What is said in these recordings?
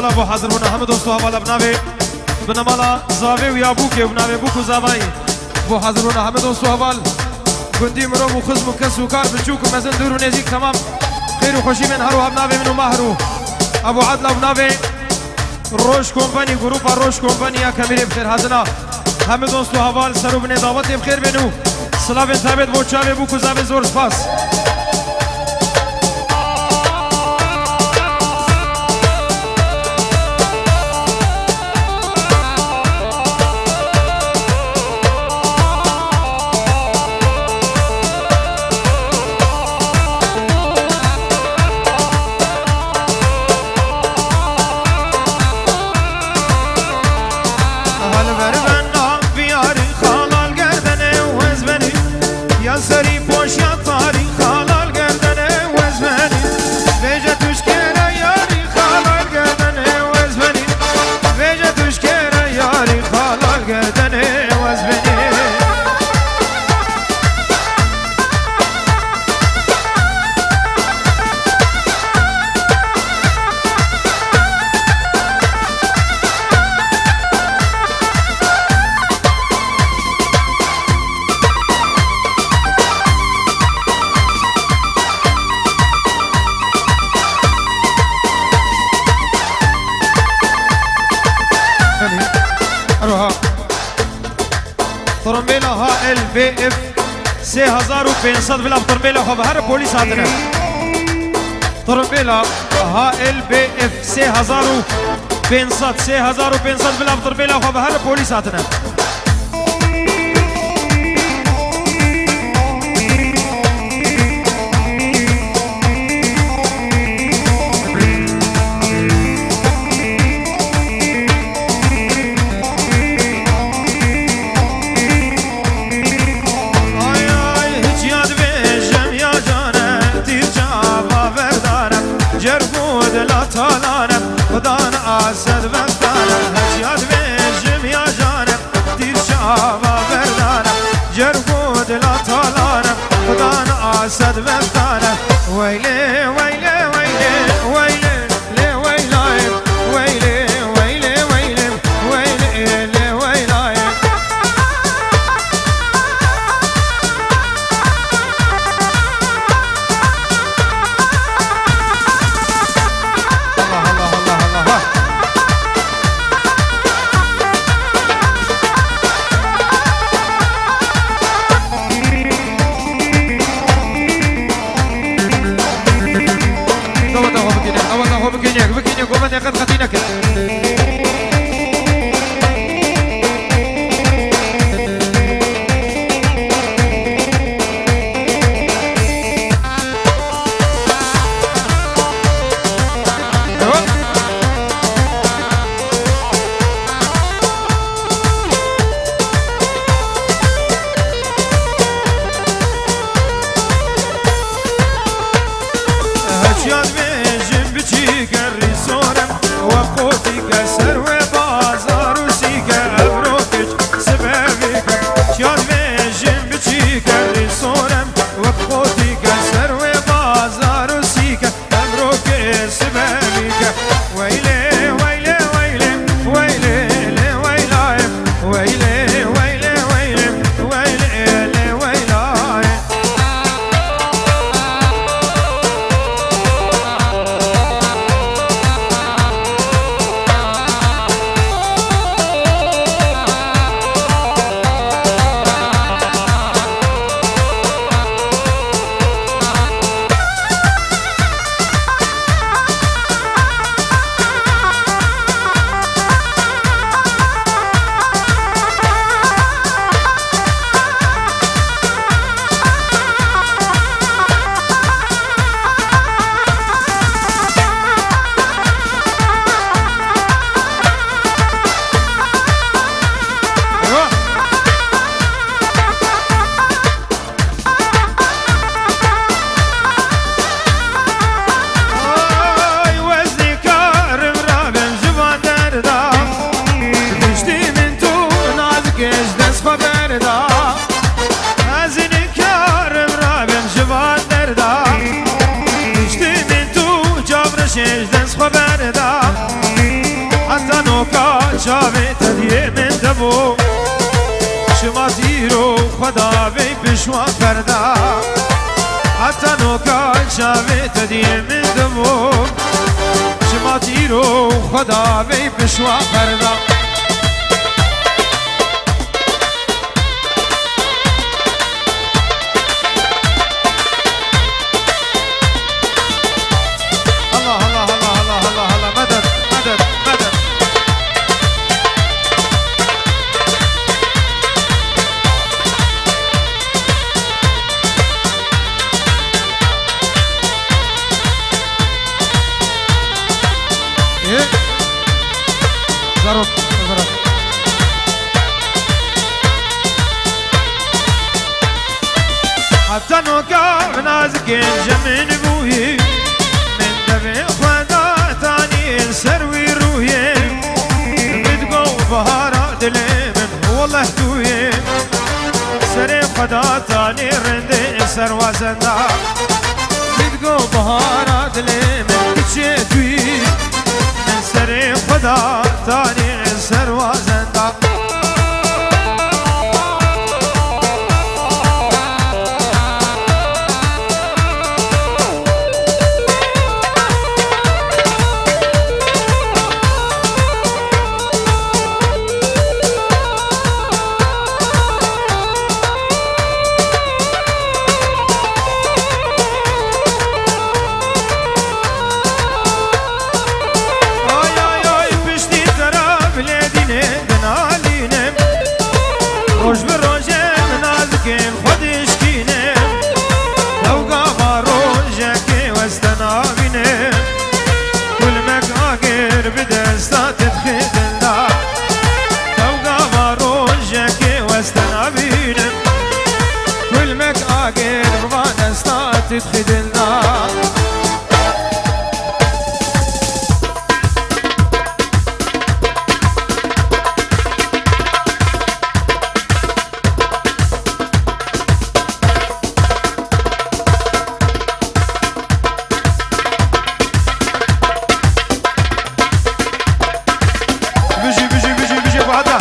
مالا بو حاضر بونا همه دوستو حوالا بناوی بنا مالا زاوی و یابوکی و بناوی بوکو زاوی بو حاضر بونا همه دوستو حوال گندی مرو و خزم و کس و کار بچوک و مزن دور و نزیک تمام خیر و خوشی من هرو هبناوی منو مهرو ابو عدل بناوی روش کمپانی گروپا روش کمپانی یا کمیری بخیر حاضرنا همه دوستو حوال سرو بنی دعوت بخیر بنو سلاف ثابت بو چاوی بوکو زاوی زور سپاس ترمبیلا ها ال بی اف 3500 بلا ترمبیلا ها هر پولیس آدنه ترمبیلا ها ال بی اف 3500 بلا ترمبیلا ها هر پولیس آدنه خدان آسد وقتانم هجیاد بیشم یا جانم دیر شابا بردانم جرگو دلا تالانم خدان آسد وقتانم ویلی ویلی ویلی ویلی لی ویلای ویلی ویلی ویلی ویلی لی ویلای قد خطينك خبر دا جاوی تدیه من دبو شما تیرو خدا بی پشوا فردا حتی نوکا جاوی تدیه من دبو شما تیرو خدا بی پشوا فردا حتى نوكا نازك جمن بوي من دبي خدا تاني سروي روحي بدقو بهارا دلي من والله توي سري خدا تاني رندي سروا زندا بدقو بهارا دلي من كتشي توي من سري خدا تاني سروا زندا تدخلنا بيجي بعدها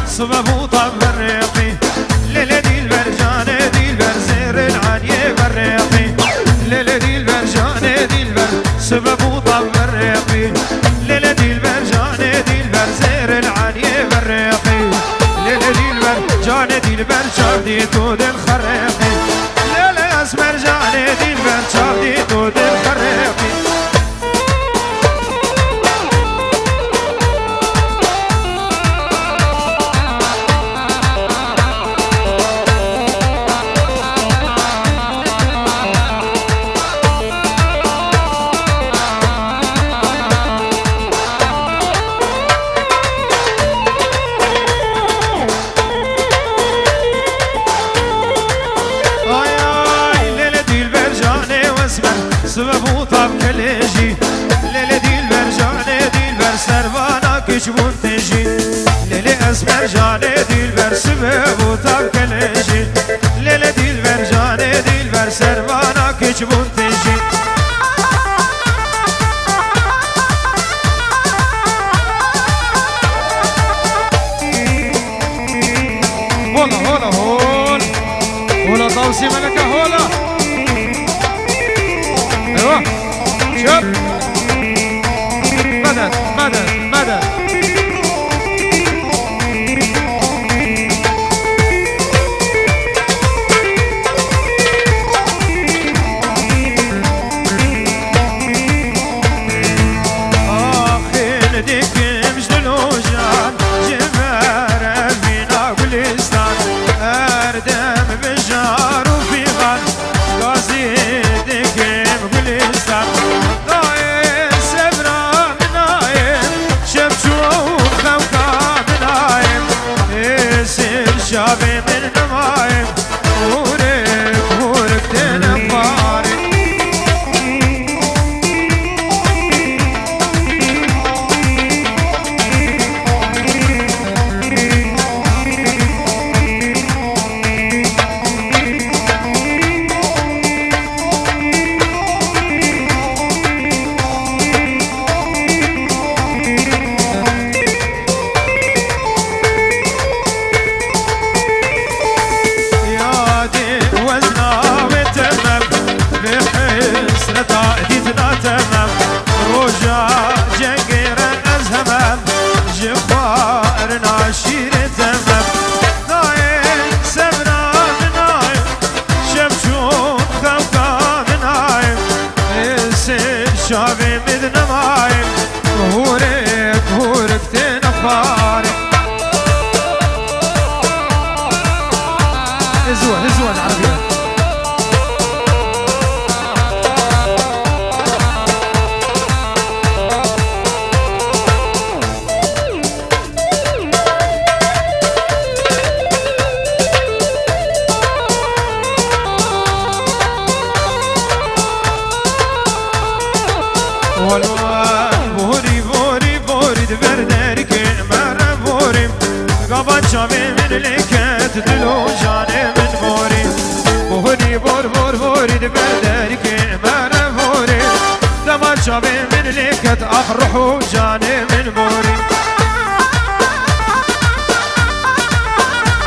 صبابو طاب الريقي ليلة دي البرجانة دي البر زير العانية بالريقي ليلة دي البرجانة دي البر صبابو طاب الريقي ليلة دي البرجانة دي البر زير العانية بالريقي ليلة دي البرجانة دي البر شاردي تود الخريقي ليلة اسمر جانة دي البر شاردي تود الخريقي سببو طاب كليجي ليلة دي البرجانة دي البر سروانا كشبون تجي ليلة اسمر جانة دي البر سببو طاب كليجي ليلة دي البرجانة دي البر سروانا كشبون تجي هولا طوسي ملكة هولا ايوه شوف مدد شبشو باري هزوها هزوها العربية بوري بوري بوري دبردرك مرة بوري قبل شامي من لكت دلو جاني من بوري بوري بور بور بوري دبردرك مرة بوري قبل شامي من لكت أخرحو جاني من بوري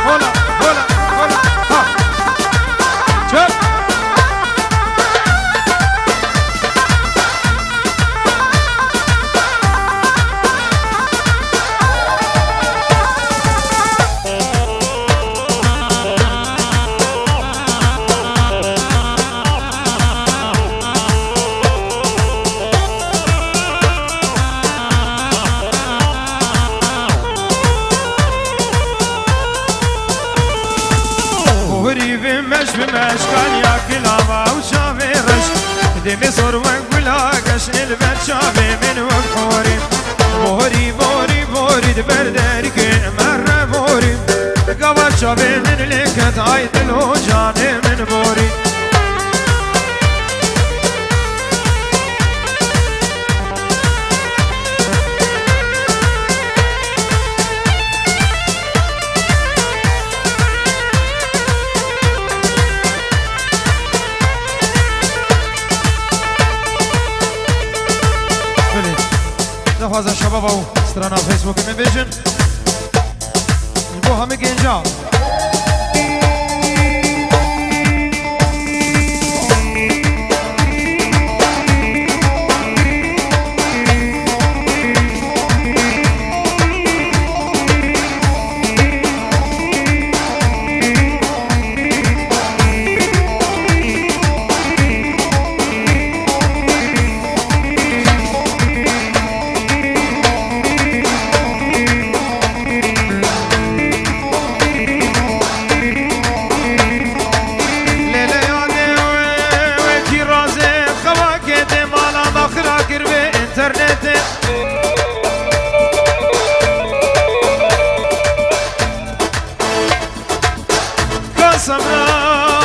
هلا هلا هلا ها شوف بمش بمش كان ياكل هوا وشافي رش دمي صور وقلا قش البت شافي من وبحوري بوري بوري بوري دبردرك مرة بوري قبل شافي من لكت عيد الهجاني من بوري هذا الشباب او استرانا فيسبوك من فيجن نبوها مكينجا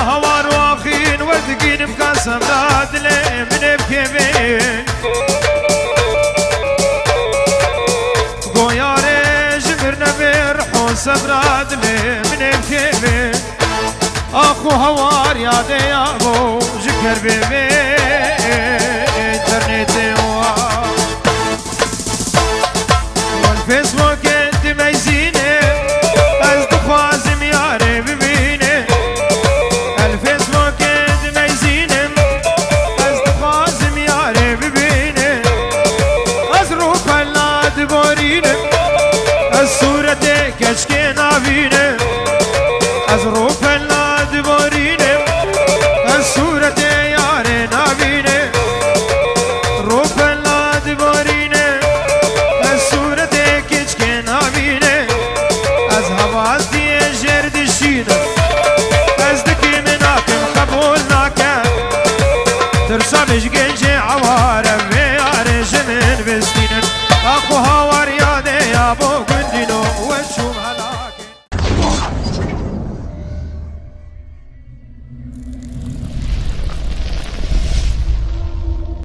هوار واخين وردقين مقاسم رادلي من بكيبين قوياري جبرنا برحو سبرادلي من بكيبين اخو هوار يا ديابو جكر بيبي انترنتي والفيسبوك